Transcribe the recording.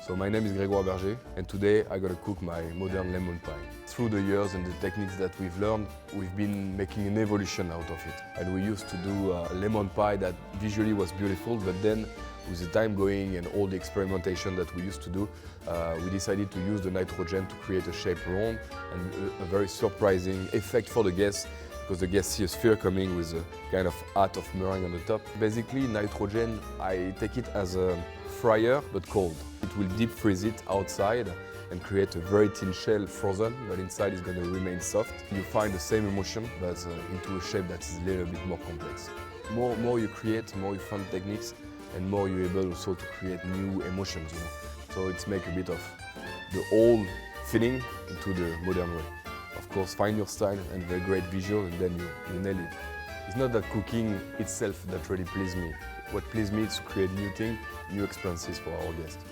So my name is Gregoire Berger, and today I'm gonna cook my modern lemon pie. Through the years and the techniques that we've learned, we've been making an evolution out of it. And we used to do a lemon pie that visually was beautiful, but then with the time going and all the experimentation that we used to do, we decided to use the nitrogen to create a shape round and a very surprising effect for the guests, because the guests see a sphere coming with a kind of hat of meringue on the top. Basically, nitrogen, I take it as a fryer, but cold. It will deep freeze it outside and create a very thin shell frozen, but inside is going to remain soft. You find the same emotion, but into a shape that is a little bit more complex. More you create, more you find techniques, and more you're able also to create new emotions, you know. So it's make a bit of the old feeling into the modern way. Of course, find your style and very great visual, and then you nail it. It's not that cooking itself that really pleases me. What pleases me is to create new things, new experiences for our guests.